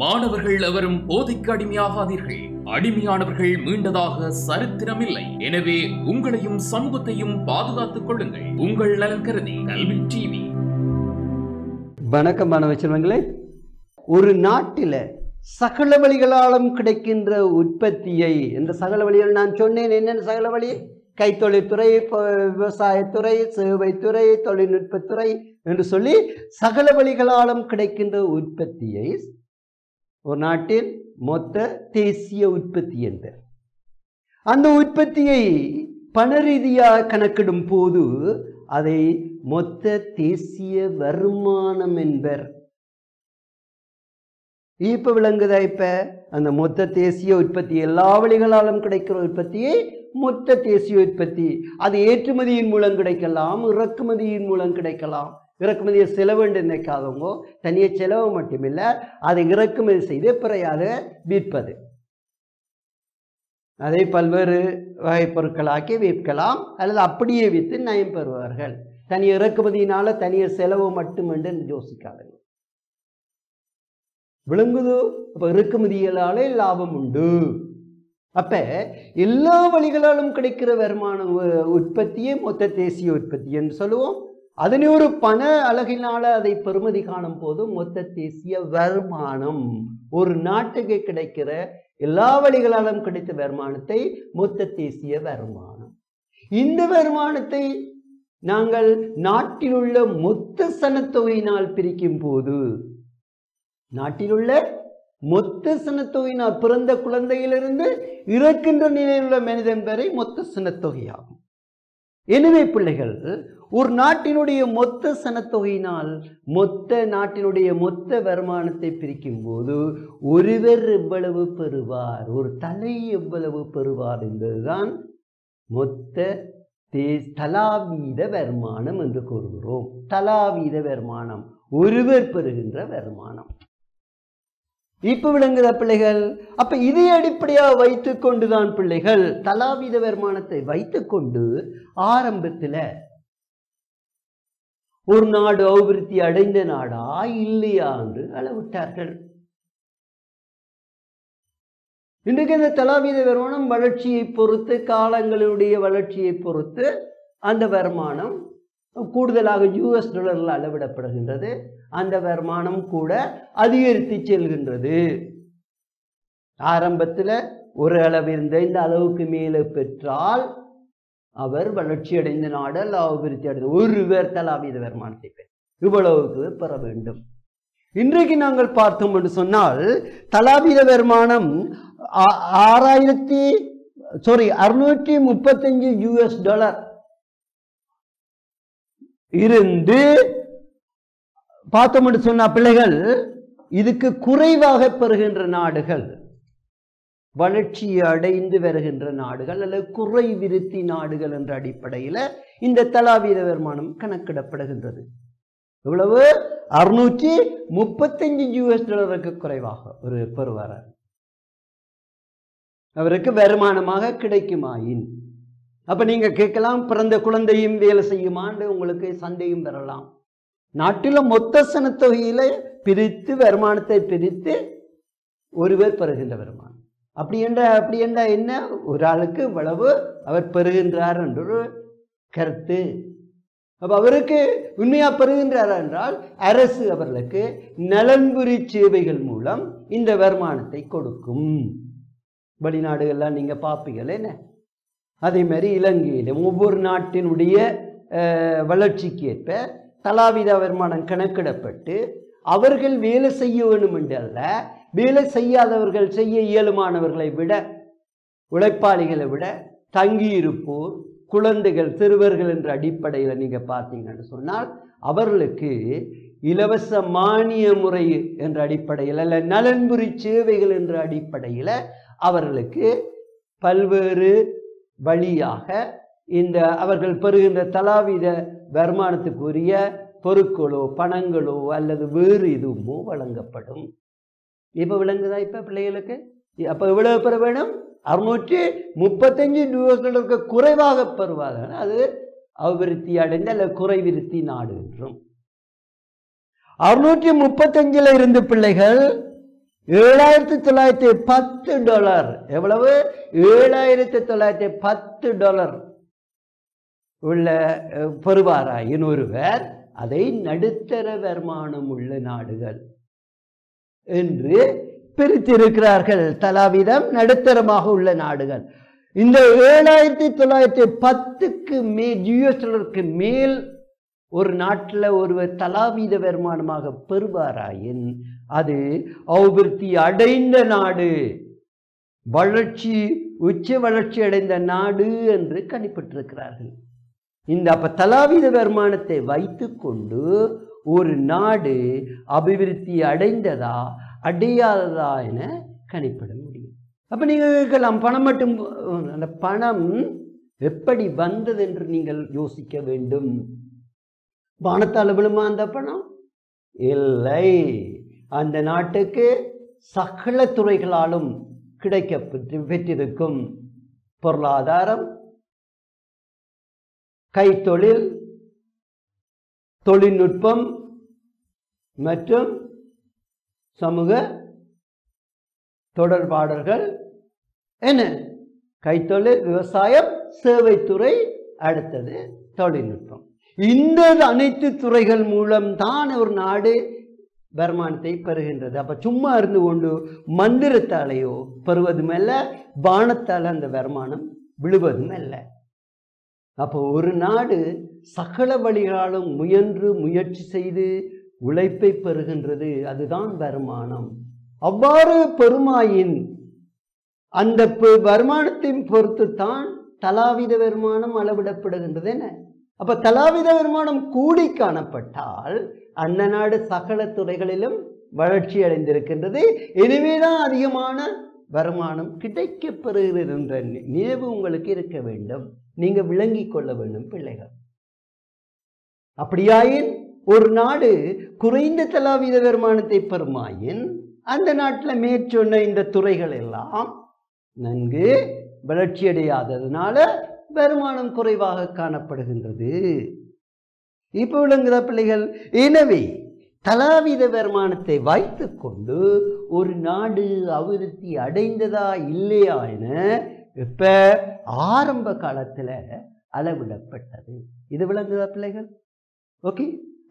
மாணவர்கள் எவரும் போதைக்கு அடிமையாகாதீர்கள். அடிமையானவர்கள் மீண்டதாக சரித்திரமில்லை. எனவே உங்களையும் சமூகத்தையும் பாதுகாத்துக் கொள்ளுங்கள். உங்கள் நலன் கருதி கல்வி டிவி. வணக்கம் மாணவ செல்வங்களே. ஒரு நாட்டில் சகல வழிகளாலும் கிடைக்கின்ற உற்பத்தியை, இந்த சகல வழிகள் நான் சொன்னேன். என்னென்ன சகல வழி? கைத்தொழில்துறை, விவசாயத்துறை, சேவைத்துறை, தொழில்நுட்பத்துறை என்று சொல்லி சகல வழிகளாலும் கிடைக்கின்ற உற்பத்தியை ஒரு நாட்டின் மொத்த தேசிய உற்பத்தி என்பர். அந்த உற்பத்தியை பண ரீதியாக கணக்கிடும் போது அதை மொத்த தேசிய வருமானம் என்பர். இப்ப விளங்குதா? இப்ப அந்த மொத்த தேசிய உற்பத்தி, எல்லா வழிகளாலும் கிடைக்கிற உற்பத்தியை மொத்த தேசிய உற்பத்தி. அது ஏற்றுமதியின் மூலம் கிடைக்கலாம், இறக்குமதியின் மூலம் கிடைக்கலாம். இறக்குமதியை செலவு நினைக்காதவங்க தனிய செலவு மட்டுமில்லை, அதை இறக்குமதி செய்து பிறையாக விற்பது. அதை பல்வேறு வகை பொருட்களாக்கி விற்கலாம், அல்லது அப்படியே விற்று நயம் பெறுவார்கள். தனிய இறக்குமதியினால தனிய செலவு மட்டும் என்று யோசிக்காதீங்க. விளங்குது? அப்ப இறக்குமதியாலே லாபம் உண்டு. அப்ப எல்லா வழிகளாலும் கிடைக்கிற வருமான உற்பத்தியை மொத்த தேசிய உற்பத்தி என்று சொல்லுவோம். அதனை ஒரு பண அழகினால அதை பெறுமதி காணும் போது மொத்த தேசிய வருமானம். ஒரு நாட்டுக்கு கிடைக்கிற எல்லா வழிகளாலும் கிடைத்த வருமானத்தை மொத்த தேசிய வருமானம். இந்த வருமானத்தை நாங்கள் நாட்டில் உள்ள மொத்த சனத்தொகையினால் பிரிக்கும் போது, நாட்டில் உள்ள மொத்த சனத்தொகையினால் பிறந்த குழந்தையிலிருந்து இறக்கின்ற நிலையில் உள்ள மனிதன் வரை மொத்த சனத்தொகையாகும். எனவே பிள்ளைகள், ஒரு நாட்டினுடைய மொத்த சனத்தொகையினால் மொத்த நாட்டினுடைய மொத்த வருமானத்தை பிரிக்கும் போது ஒருவர் எவ்வளவு பெறுவார், ஒரு தலை எவ்வளவு பெறுவார் என்பதுதான் மொத்த தலாவீத வருமானம் என்று கூறுகிறோம். தலாவீத வருமானம், ஒருவர் பெறுகின்ற வருமானம். இப்ப விளங்குத பிள்ளைகள்? அப்ப இதை அடிப்படையாக வைத்துக் கொண்டுதான் பிள்ளைகள் தலாவீத வருமானத்தை வைத்துக் கொண்டு ஆரம்பத்தில் ஒரு நாடு அபிவிருத்தி அடைந்த நாடா இல்லையா என்று அளவிட்டார்கள். இன்றைக்கு இந்த தலாவீத வருமானம் வளர்ச்சியை பொறுத்து, காலங்களுடைய வளர்ச்சியை பொறுத்து அந்த வருமானம் கூடுதலாக US$ அளவிடப்படுகின்றது. அந்த வருமானம் கூட அதிகரித்து செல்கின்றது. ஆரம்பத்தில் ஒரு அளவு இருந்த இந்த அளவுக்கு மேலே பெற்றால் அவர் வளர்ச்சி அடைந்த நாடு அல்ல அபிவிருத்தி அடைந்த ஒருவர் தலாவீத வருமானத்தை இவ்வளவுக்கு பெற வேண்டும். இன்றைக்கு நாங்கள் பார்த்தோம் என்று சொன்னால் தலாவீத வருமானம் $635 இருந்து பார்த்தோம் என்று சொன்ன பிள்ளைகள், இதுக்கு குறைவாக பெறுகின்ற நாடுகள், வளர்ச்சி அடைந்து வருகின்ற நாடுகள் அல்லது குறை விருத்தி நாடுகள் என்ற அடிப்படையில் இந்த தலாவீத வருமானம் கணக்கிடப்படுகின்றது. இவ்வளவு $635 குறைவாக ஒரு பெறுவார் அவருக்கு வருமானமாக கிடைக்குமாயின். அப்ப நீங்க கேட்கலாம், பிறந்த குழந்தையும் வேலை செய்யுமான்னு உங்களுக்கு சந்தேகம் பெறலாம். நாட்டில் மொத்த சனத்தொகையில பிரித்து வருமானத்தை பிரித்து ஒருவர் பெறுகின்ற வருமானம் அப்படி என்ற என்ன, ஒரு ஆளுக்கு இவ்வளவு அவர் பெறுகின்றார் என்ற ஒரு கருத்து. அப்ப அவருக்கு உண்மையா பெறுகின்றார் என்றால் அரசு அவர்களுக்கு நலன்புரி சேவைகள் மூலம் இந்த வருமானத்தை கொடுக்கும். வெளிநாடுகள்லாம் நீங்க பார்ப்பீங்களே என்ன. அதே மாதிரி இலங்கையிலும் ஒவ்வொரு நாட்டினுடைய வளர்ச்சிக்கு ஏற்ப தலாவீத வருமானம் கணக்கிடப்பட்டு அவர்கள் வேலை செய்ய வேண்டும் என்றல்ல, வேலை செய்யாதவர்கள், செய்ய இயலுமானவர்களை விட, உழைப்பாளிகளை விட தங்கியிருப்போர், குழந்தைகள், சிறுவர்கள் என்ற அடிப்படையில் நீங்க பார்த்தீங்கன்னு சொன்னால் அவர்களுக்கு இலவச மானிய முறை என்ற அடிப்படையில் அல்ல நலன்புரி சேவைகள் என்ற அடிப்படையில் அவர்களுக்கு பல்வேறு வழியாக இந்த அவர்கள் பெறுகின்ற தலாவீத வருமானத்துக்குரிய பொருட்களோ பணங்களோ அல்லது வேறு எதுவுமோ வழங்கப்படும். இப்ப விளங்குதா? இப்ப பிள்ளைகளுக்கு அப்ப எவ்வளவு பெற வேணும்? $635 குறைவாக பெறுவார்கள். அது அபிவிருத்தி அடைந்த அல்ல குறைவிருத்தி நாடு என்றும். 635 இருந்து பிள்ளைகள் $7,910. எவ்வளவு? $7,910 உள்ள பெறுவாராயின் ஒருவர் அதை நடுத்தர வருமானம் உள்ள நாடுகள் என்று பிரித்திருக்கிறார்கள். தலாவிதம் நடுத்தரமாக உள்ள நாடுகள். இந்த $7,910க்கு மேல் US மேல் ஒரு நாட்டில் ஒருவர் தலாவீத வருமானமாக பெறுவாராயின் அது அபிவிருத்தி அடைந்த நாடு, வளர்ச்சி உச்ச வளர்ச்சி அடைந்த நாடு என்று கணிப்பிட்டிருக்கிறார்கள். இந்த அப்ப தலாவீத வருமானத்தை வைத்து கொண்டு ஒரு நாடு அபிவிருத்தி அடைந்ததா அடையாததா என கணிப்பிட முடியும். அப்ப நீங்க கேட்கலாம், பணம் மட்டும், அந்த பணம் எப்படி வந்தது என்று நீங்கள் யோசிக்க வேண்டும். வானத்தால் விழுமா அந்த பணம்? இல்லை. அந்த நாட்டுக்கு சகல துறைகளாலும் கிடைக்க பெற்றிருக்கும் பொருளாதாரம், கைத்தொழில், தொழில்நுட்பம் மற்றும் சமூக தொடர்பாடல்கள், என்ன கைத்தொழில், விவசாயம், சேவைத்துறை, அடுத்தது தொழில்நுட்பம். இந்த அனைத்து துறைகள் மூலம் தான் ஒரு நாடு வருமானத்தை பெறுகின்றது. அப்ப சும்மா இருந்து கொண்டு மந்திரத்தாலேயோ பெறுவதும் அல்ல, பானத்தால் அந்த வருமானம் விழுவதும் அல்ல. அப்போ ஒரு நாடு சகல வழிகளாலும் முயற்சி செய்து உழைப்பை பெறுகின்றது. அதுதான் வருமானம். அவ்வாறு பெருமாயின் அந்த வருமானத்தின் பொறுத்து தான் தலாவித வருமானம் அளவிடப்படுகின்றது. என்ன அப்ப தலாவித வருமானம் கூடி காணப்பட்டால் அந்த நாடு சகல துறைகளிலும் வளர்ச்சி அடைந்திருக்கின்றது. எனவேதான் அதிகமான வருமானம் கிடைக்கப் பெறுகிறது என்ற நினைவு உங்களுக்கு இருக்க வேண்டும். நீங்க விளங்கி கொள்ள வேண்டும் பிள்ளைகள். அப்படியாயின் ஒரு நாடு குறைந்த தலாவித வருமானத்தை பெறுமாயின் அந்த நாட்டில் மேற்சொன்ன இந்த துறைகள் எல்லாம் நன்கு வளர்ச்சி அடையாததுனால வருமானம் குறைவாக காணப்படுகின்றது. இப்ப விளங்குதா பிள்ளைகள்? எனவே தலாவித வருமானத்தை வைத்து கொண்டு ஒரு நாடு அபிவிருத்தி அடைந்ததா இல்லையா என இப்ப ஆரம்ப காலத்துல அளவிடப்பட்டது. இது விளங்குதா பிள்ளைகள்? ஓகே,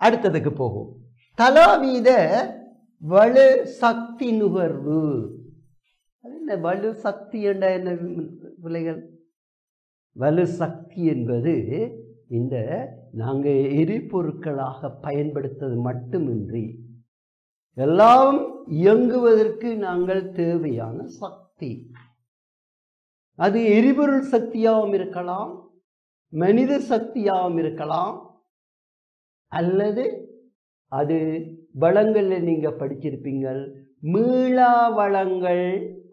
அடுத்ததுக்கு போகும். தலாவீத வலு சக்தி நுகர்வு. என்ன வலு சக்தி என்ற என்ன பிள்ளைகள்? வலு சக்தி என்பது இந்த நாங்கள் எரிபொருட்களாக பயன்படுத்துவது மட்டுமின்றி எல்லாம் இயங்குவதற்கு நாங்கள் தேவையான சக்தி. அது எரிபொருள் சக்தியாகவும் இருக்கலாம், மனித சக்தியாகவும் இருக்கலாம், அல்லது அது வளங்களில் நீங்க படிச்சிருப்பீங்கள், மீளா வளங்கள்,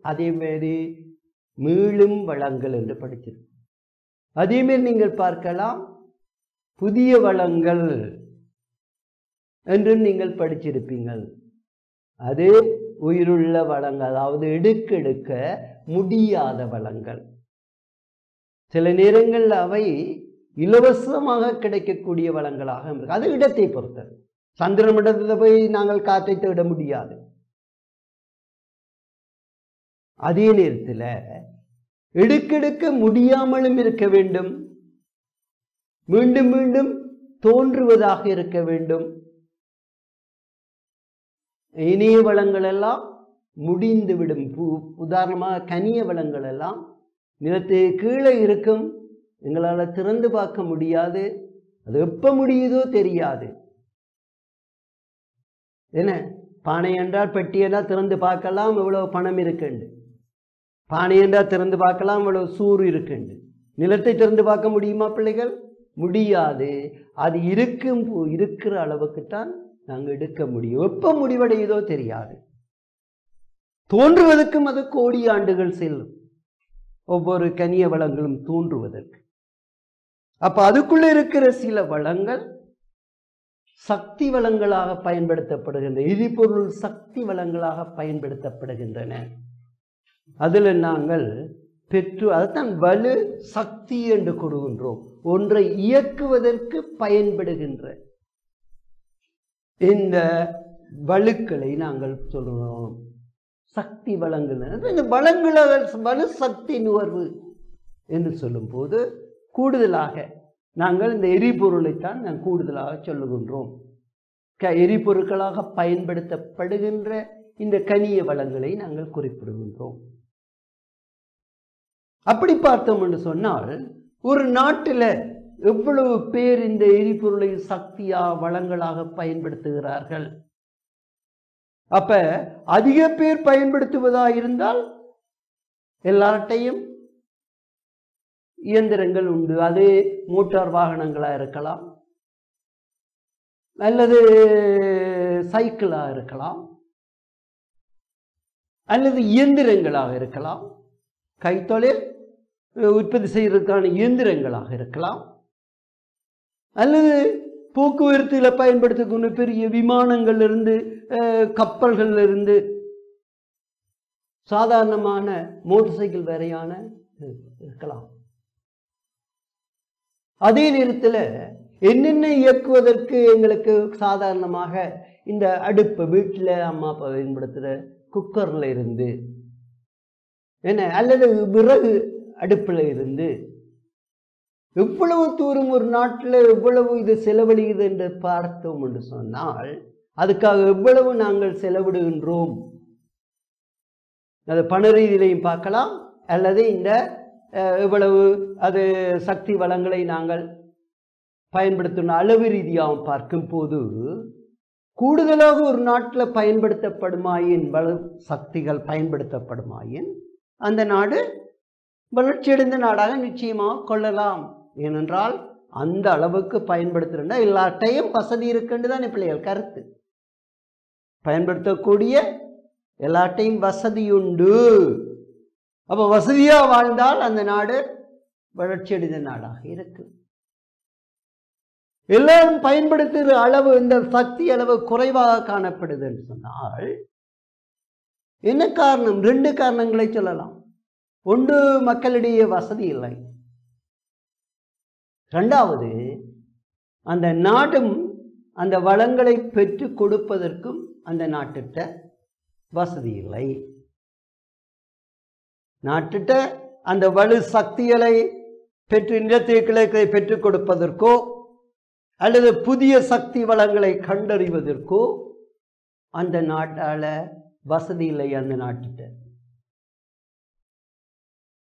அதே மாதிரி மீளும் வளங்கள் என்று படிச்சிருப்பீங்க. அதேமாரி நீங்கள் பார்க்கலாம் புதிய வளங்கள் என்று நீங்கள் படிச்சிருப்பீங்கள். அது உயிருள்ள வளங்கள், அதாவது எடுக்க முடியாத வளங்கள். சில நேரங்கள் அவை இலவசமாக கிடைக்கக்கூடிய வளங்களாக இருக்கு. அது இடத்தை பொறுத்தது. சந்திரமண்டலத்தில் போய் நாங்கள் காற்றை தேட முடியாது. அதே நேரத்தில் எடுக்க முடியாமலும் இருக்க வேண்டும், மீண்டும் மீண்டும் தோன்றுவதாக இருக்க வேண்டும். இனிய வளங்கள் எல்லாம் முடிந்துவிடும். உதாரணமாக கனிய வளங்கள் எல்லாம் நிலத்தை கீழே இருக்கும், எங்களால் திறந்து பார்க்க முடியாது, அது எப்ப முடியுதோ தெரியாது. என்ன பானை என்றால் பெட்டி என்றால் திறந்து பார்க்கலாம் எவ்வளவு பணம் இருக்குண்டு, பானை என்றால் திறந்து பார்க்கலாம் எவ்வளவு சூறு இருக்குண்டு. நிலத்தை திறந்து பார்க்க முடியுமா பிள்ளைகள்? முடியாது. அது இருக்கிற அளவுக்குத்தான் நாங்கள் எடுக்க முடியும். எப்ப முடிவடையுதோ தெரியாது. தோன்றுவதற்கும் அது கோடி ஆண்டுகள் செல்லும், ஒவ்வொரு கனிய வளங்களும் தோன்றுவதற்கு. அப்ப அதுக்குள்ள இருக்கிற சில வளங்கள் சக்தி வளங்களாக பயன்படுத்தப்படுகின்றன, எரிபொருள் சக்தி வளங்களாக பயன்படுத்தப்படுகின்றன. அதுல நாங்கள் அதைத்தான் வலு சக்தி என்று கூறுகின்றோம். ஒன்றை இயக்குவதற்கு பயன்படுகின்ற இந்த வலுக்களை நாங்கள் சொல்கிறோம். சக்தி வழங்குனர். இந்த வளங்கள வலு சக்தி நுகர்வு என்று சொல்லும் போது கூடுதலாக நாங்கள் இந்த எரிபொருளைத்தான் நாங்கள் கூடுதலாக சொல்லுகின்றோம். எரிபொருட்களாக பயன்படுத்தப்படுகின்ற இந்த கனிய வளங்களை நாங்கள் குறிப்பிடுகின்றோம். அப்படி பார்த்தோம் என்று சொன்னால் ஒரு நாட்டில் எவ்வளவு பேர் இந்த எரிபொருளை சக்தியா வளங்களாக பயன்படுத்துகிறார்கள்? அப்ப அதிக பேர் பயன்படுத்துவதா இருந்தால் எல்லார்ட்டையும் இயந்திரங்கள் உண்டு. அது மோட்டார் வாகனங்களா இருக்கலாம், அல்லது சைக்கிளா இருக்கலாம், அல்லது இயந்திரங்களாக இருக்கலாம், கைத்தொழில் உற்பத்தி செய்வதற்கான இயந்திரங்களாக இருக்கலாம், அல்லது போக்குவரத்தில் பயன்படுத்தக்கூடிய பெரிய விமானங்கள் இருந்து கப்பல்கள் இருந்து சாதாரணமான மோட்டார் சைக்கிள் வரையான இருக்கலாம். அதே நேரத்தில் என்னென்ன இயக்குவதற்கு எங்களுக்கு சாதாரணமாக இந்த அடுப்பு வீட்டில் அம்மா அப்பா பயன்படுத்துகிற குக்கரில் இருந்து என்ன, அல்லது விறகு அடுப்பில் இருந்து எவ்வளவு தூரம் ஒரு நாட்டில் எவ்வளவு இது செலவழிகிறது என்று பார்த்தோம் என்று சொன்னால் அதுக்காக எவ்வளவு நாங்கள் செலவிடுகின்றோம். அது பண ரீதியிலையும் பார்க்கலாம், அல்லது இந்த எவ்வளவு அது சக்தி வளங்களை நாங்கள் பயன்படுத்தின அளவு ரீதியாகவும் பார்க்கும் போது கூடுதலாக ஒரு நாட்டில் பயன்படுத்தப்படுமாயின் வள சக்திகள் பயன்படுத்தப்படுமாயின் அந்த நாடு வளர்ச்சியடைந்த நாடாக நிச்சயமாக கொள்ளலாம். ஏனென்றால் அந்த அளவுக்கு பயன்படுத்துகிறா எல்லாட்டையும் வசதி இருக்குன்னு தான் பிள்ளைகள் கருத்து. பயன்படுத்தக்கூடிய எல்லாட்டையும் வசதி உண்டு. அப்போ வசதியாக வாழ்ந்தால் அந்த நாடு வளர்ச்சியடைந்த நாடாக இருக்கு. எல்லாரும் பயன்படுத்துகிற அளவு இந்த சக்தி அளவு குறைவாக காணப்படுது என்று சொன்னால் என்ன காரணம்? 2 காரணங்களை சொல்லலாம். ஒன்று, மக்களிடையே வசதி இல்லை. 2வது, அந்த நாடும் அந்த வளங்களை பெற்று கொடுப்பதற்கும் அந்த நாட்டிட்ட வசதி இல்லை. நாட்டிட்ட அந்த வலு சக்திகளை பெற்று நிலத்தீர்களை பெற்றுக் கொடுப்பதற்கோ அல்லது புதிய சக்தி வளங்களை கண்டறிவதற்கோ அந்த நாட்டால வசதி இல்லை. அந்த நாட்டிட்ட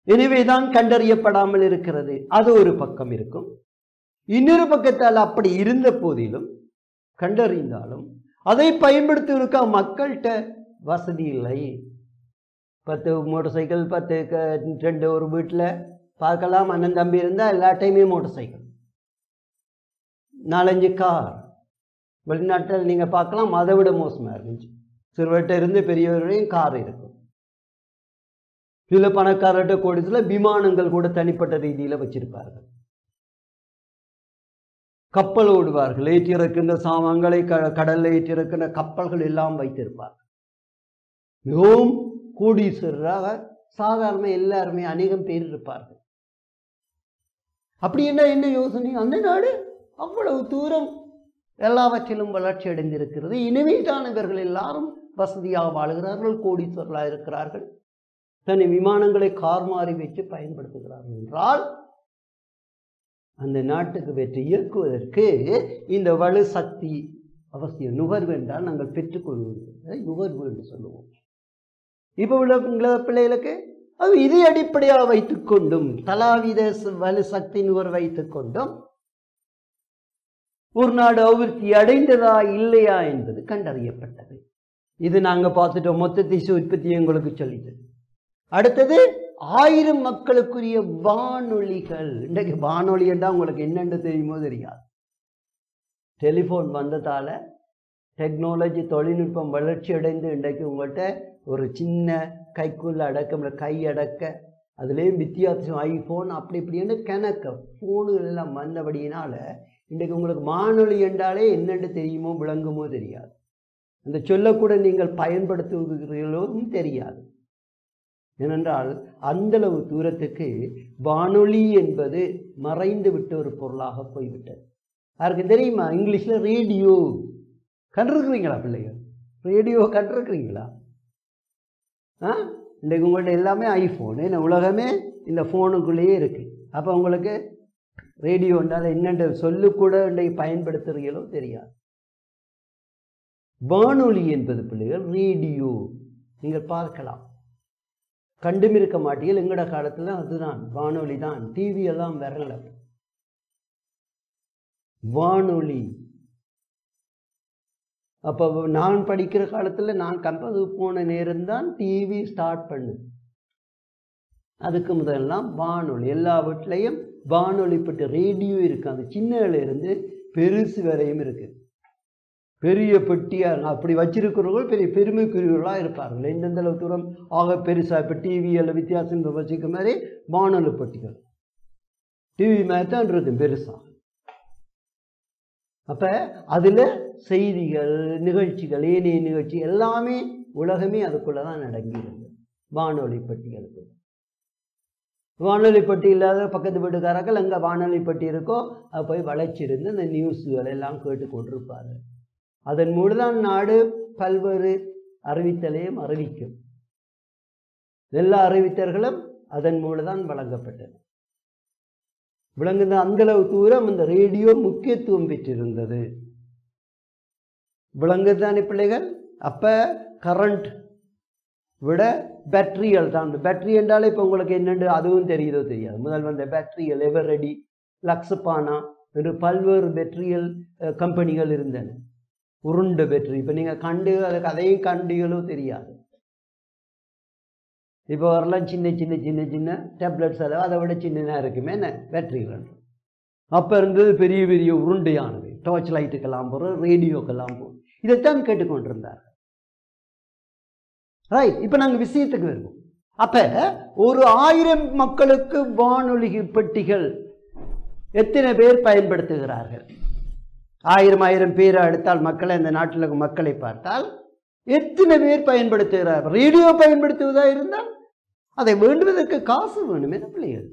எனவேதான் கண்டறியப்படாமல் இருக்கிறது. அது ஒரு பக்கம் இருக்கும். இன்னொரு பக்கத்தால் அப்படி இருந்த போதிலும் கண்டறிந்தாலும் அதை பயன்படுத்துவதற்கா மக்கள்கிட்ட வசதி இல்லை. 10 மோட்டார் சைக்கிள் 2 ஒரு வீட்டில் பார்க்கலாம். அண்ணன் தம்பி இருந்தால் எல்லாட்டையுமே மோட்டார் சைக்கிள், 4-5 கார். வெளிநாட்டில் நீங்கள் பார்க்கலாம், அதை விட மோசமாக இருந்துச்சு. சிறுவர்கிட்ட இருந்து பெரியவர்களையும் கார் இருக்கும். சில பணக்காரர்கிட்ட கோடியில் விமானங்கள் கூட தனிப்பட்ட ரீதியில் வச்சிருப்பார்கள். கப்பல் ஓடுவார்கள், ஏற்றிறக்கின்ற சாமான்களை கடலில் ஏற்றிறக்கின்ற கப்பல்கள் எல்லாம் வைத்திருப்பார்கள். மிகவும் கோடீஸ்வரராக சாதாரண எல்லாருமே அநேகம் பேர் இருப்பார்கள். அப்படி என்ன யோசனை? அந்த நாடு அவ்வளவு தூரம் எல்லாவற்றிலும் வளர்ச்சி அடைந்திருக்கிறது. எனவே தான் இவர்கள் எல்லாரும் வசதியாக வாழ்கிறார்கள், கோடீஸ்வரர்களாக இருக்கிறார்கள், தனி விமானங்களை கார் மாறி வச்சு பயன்படுத்துகிறார்கள் என்றால் அந்த நாட்டுக்கு வெற்றி இயக்குவதற்கு இந்த வலு சக்தி அவசியம். நுகர்வு என்றால் நாங்கள் பெற்றுக்கொள்வது நுகர்வு என்று சொல்லுவோம். இப்போ உள்ள பிள்ளைகளுக்கு அது இதை அடிப்படையாக வைத்துக்கொண்டும் தலாவித வலு சக்தி நுகர்வு வைத்துக்கொண்டும் ஒரு நாடு அபிவிருத்தி அடைந்ததா இல்லையா என்பது கண்டறியப்பட்டது. இது நாங்கள் பார்த்துட்டோம். மொத்த தேசிய உற்பத்தியை உங்களுக்கு சொல்லிட்டு அடுத்தது 1000 மக்களுக்குரிய வானொலிகள். இன்றைக்கு வானொலி என்றால் உங்களுக்கு என்னென்று தெரியுமோ தெரியாது. டெலிஃபோன் வந்ததால் டெக்னாலஜி தொழில்நுட்பம் வளர்ச்சி அடைந்து இன்றைக்கு உங்கள்கிட்ட ஒரு சின்ன கைக்குள்ள அடக்க கை அடக்க அதுலேயும் வித்தியாசம் ஐஃபோன் அப்படி இப்படின்னு கணக்க ஃபோனுகள் எல்லாம் வந்தபடியினால் இன்றைக்கு உங்களுக்கு வானொலி என்றாலே என்னென்று தெரியுமோ விளங்குமோ தெரியாது. அந்த சொல்லக்கூட நீங்கள் பயன்படுத்துகிறீர்களோன்னு தெரியாது. ஏனென்றால் அந்தளவு தூரத்துக்கு வானொலி என்பது மறைந்து விட்ட ஒரு பொருளாக போய்விட்டது. யாருக்கு தெரியுமா? இங்கிலீஷில் ரேடியோ கண்டிருக்கிறீங்களா பிள்ளைகள்? ரேடியோ கண்டிருக்கிறீங்களா? இன்றைக்கு உங்கள்கிட்ட எல்லாமே ஐஃபோன், ஏன்னா உலகமே இந்த ஃபோனுக்குள்ளேயே இருக்குது. அப்போ உங்களுக்கு ரேடியோ என்றால் என்னென்ற சொல்லுக்கூட இன்றைக்கு பயன்படுத்துகிறீங்களோ தெரியாது. வானொலி என்பது பிள்ளைகள் ரேடியோ நீங்கள் பார்க்கலாம், கண்டும் இருக்க மாட்டீர்கள். எங்கட காலத்தில் அதுதான் வானொலி தான், டிவி எல்லாம் வரல. வானொலி அப்போ நான் படிக்கிற காலத்தில் நான் கம்பது போன நேரம்தான் டிவி ஸ்டார்ட் பண்ணு. அதுக்கு முதல்லாம் வானொலி எல்லா வீட்லையும் வானொலி பற்றி ரேடியோ இருக்கு. அந்த சின்னல இருந்து பெருசு வரையும் இருக்கு. பெரிய பெட்டியாக அப்படி வச்சிருக்கிறவர்கள் பெரிய பெருமைக்குரியவர்களாக இருப்பார்கள். எந்தெந்த அளவு தூரம் ஆக பெருசாக இப்போ டிவியில் வித்தியாசம் வச்சுக்க மாதிரி வானொலி பெட்டிகள் டிவி மாதிரி தான் இருக்கும் பெருசாக. அப்போ அதில் செய்திகள், நிகழ்ச்சிகள், ஏனைய நிகழ்ச்சி எல்லாமே உலகமே அதுக்குள்ளே தான் அடங்கியிருந்தது வானொலி பெட்டிகளுக்கு. வானொலி பெட்டி இல்லாத பக்கத்து வீட்டுக்காரர்கள் அங்கே வானொலி பெட்டி இருக்கோ அதை போய் வளைச்சிருந்து இந்த நியூஸ்கள் எல்லாம் கேட்டு கொண்டிருப்பார். அதன் மூலம்தான் நாடு பல்வேறு அறிவித்தலையும் அறிவிக்கும். எல்லா அறிவித்தர்களும் அதன் மூலம்தான் வழங்கப்பட்டது. விளங்குந்த அந்தளவு தூரம் இந்த ரேடியோ முக்கியத்துவம் பெற்றிருந்தது. விளங்குதானே பிள்ளைகள்? அப்போ கரண்ட் விட பேட்டரிகள் தான். பேட்டரி என்றாலே இப்போ உங்களுக்கு என்னென்று அதுவும் தெரியுதோ தெரியாது. முதல் வந்த பேட்டரிகள் எவரெடி, லக்ஸபானா என்று பல்வேறு பேட்டரியல் கம்பெனிகள் இருந்தன. உருண்ட பேட்டரி இப்போ நீங்கள் கண்டு அதுக்கு அதையும் கண்டிகளோ தெரியாது. இப்போ வரலாம் சின்ன சின்ன சின்ன சின்ன டேப்லெட்ஸ் அளவு அதை விட சின்னதாக இருக்குமே என்ன பேட்டரிகள். அப்போ இருந்தது பெரிய பெரிய உருண்டையானது, டார்ச் லைட்டுக்கெல்லாம் போகிறோம், ரேடியோக்கெல்லாம் போகும். இதைத்தான் கேட்டுக்கொண்டிருந்தார். ரைட், இப்போ நாங்கள் விஷயத்துக்கு வருவோம். அப்போ ஒரு 1000 மக்களுக்கு வானொலி பெட்டிகள் எத்தனை பேர் பயன்படுத்துகிறார்கள்? 1000 பேரை எடுத்தால் மக்களை, இந்த நாட்டில் மக்களை பார்த்தால் எத்தனை பேர் பயன்படுத்துகிறார்கள்? ரேடியோ பயன்படுத்துவதாக இருந்தால் அதை வேண்டுவதற்கு காசு வேணுமே பிள்ளைகள்.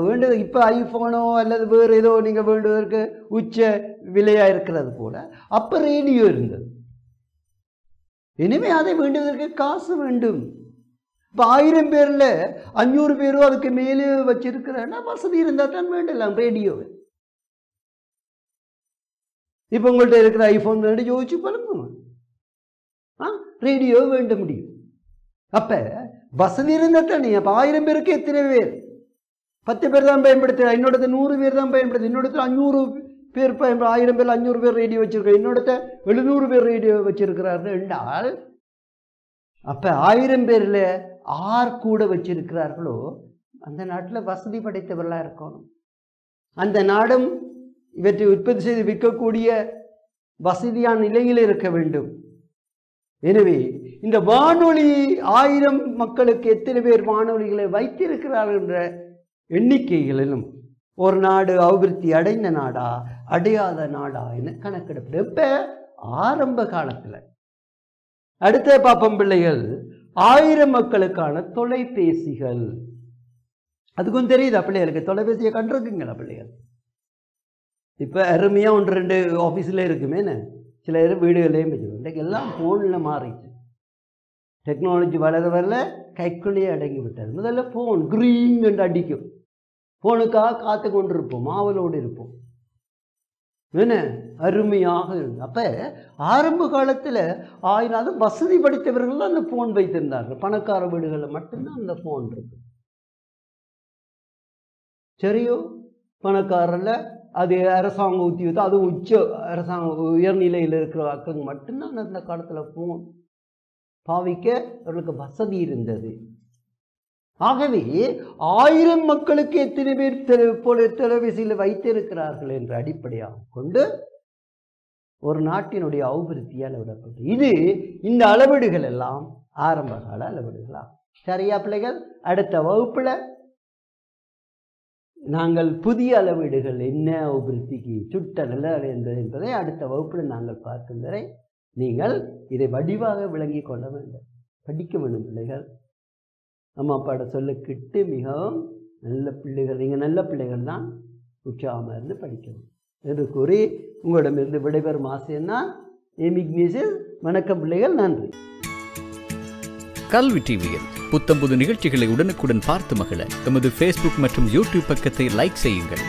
வேண்டுவது இப்போ ஐஃபோனோ அல்லது வேறு ஏதோ நீங்கள் வேண்டுவதற்கு உச்ச விலையாக இருக்கிறது போல அப்போ ரேடியோ இருந்தது. இனிமே அதை வேண்டுவதற்கு காசு வேண்டும். இப்போ 1000 பேரில் 500 பேரோ அதுக்கு மேலே வச்சிருக்கிறேன்னா வசதி இருந்தால் தான் வேண்டலாம் ரேடியோவை. இப்போ உங்கள்கிட்ட இருக்கிற ஐஃபோன் வேண்டி யோசிச்சு பழங்குங்க, ரேடியோ வேண்ட முடியும். அப்போ வசதி இருந்தால் தானே. அப்போ 1000 பேருக்கு எத்தனை பேர்? 10 பேர் தான் பயன்படுத்துகிறார். என்னோடது 100 பேர் தான் பயன்படுத்து. என்னோடத்துல 500 பேர் 1000 பேர் 500 பேர் ரேடியோ வச்சிருக்காரு. என்னோடத்த 700 பேர் ரேடியோ வச்சிருக்கிறார்கள் என்றால் அப்போ 1000 பேரில் 6 கூட வச்சிருக்கிறார்களோ அந்த நாட்டில் வசதி படைத்தவர்களாக இருக்கணும். அந்த நாடும் இவற்றை உற்பத்தி செய்து விற்கக்கூடிய வசதியான நிலையில் இருக்க வேண்டும். எனவே இந்த வானொலி 1000 மக்களுக்கு எத்தனை பேர் வானொலிகளை வைத்திருக்கிறார்கள் என்ற எண்ணிக்கைகளிலும் ஒரு நாடு அபிவிருத்தி அடைந்த நாடா அடையாத நாடா என கணக்கெடுப்பது. இப்போ ஆரம்ப காலத்தில் அடுத்த பாப்பம் பிள்ளைகள் 1000 மக்களுக்கான தொலைபேசிகள். அதுக்கும் தெரியுதா பிள்ளைகளுக்கு? தொலைபேசியை கண்டிருக்குங்களா பிள்ளைகள்? இப்போ அருமையாக 1-2 ஆஃபீஸில் இருக்குமே, சில வீடுகளையும் இன்றைக்கு எல்லாம் ஃபோனில் மாறிச்சு. டெக்னாலஜி வளர வரல கைக்குள்ளேயே அடங்கி விட்டது. முதல்ல ஃபோன் கிரீன் என்று அடிக்கும். ஃபோனுக்காக காத்து கொண்டு இருப்போம், ஆவலோடு இருப்போம். என்ன அருமையாக இருந்து. அப்போ ஆரம்ப காலத்தில் அது வசதி படைத்தவர்கள் தான் அந்த ஃபோன் வைத்திருந்தார்கள். பணக்கார வீடுகளில் மட்டும்தான் அந்த ஃபோன் இருக்கு. சரியோ, பணக்காரில் அது அரசாங்க உத்தியோகத்தை, அது உச்ச அரசாங்க உயர்நிலையில் இருக்கிறவங்க மட்டும்தான் அந்த காலத்தில் ஃபோன் பாவிக்க அவர்களுக்கு வசதி இருந்தது. ஆகவே 1000 மக்களுக்கு எத்தனை பேர் தொலைபேசியில் வைத்திருக்கிறார்கள் என்ற அடிப்படையாக கொண்டு ஒரு நாட்டினுடைய அபிவிருத்தியை அளவிடப்பட்டது. இது இந்த அளவீடுகள் எல்லாம் ஆரம்ப கால அளவீடுகளாகும். சரியா பிள்ளைகள்? அடுத்த வகுப்பில் நாங்கள் புதிய அளவீடுகள் என்ன அபிவிருத்திக்கு சுட்ட நிலை என்பதை அடுத்த வகுப்பில் நாங்கள் பார்க்கும் வரை நீங்கள் இதை வடிவாக விளங்கி கொள்ள வேண்டும், படிக்க வேண்டும் பிள்ளைகள். அம்மா அப்பாட சொல்ல கிட்டு மிகவும் நல்ல பிள்ளைகள், நீங்கள் நல்ல பிள்ளைகள் தான், உற்சாகமாக இருந்து படிக்கணும் என்று கூறி உங்களிடமிருந்து விடைபெறும் ஆசைன்னா ஏமிக் மியூசிக். வணக்கம் பிள்ளைகள், நன்றி. கல்வி டிவியில் புத்தம்புது நிகழ்ச்சிகளை உடனுக்குடன் பார்த்து மகிழ எமது ஃபேஸ்புக் மற்றும் யூடியூப் பக்கத்தை லைக் செய்யுங்கள்.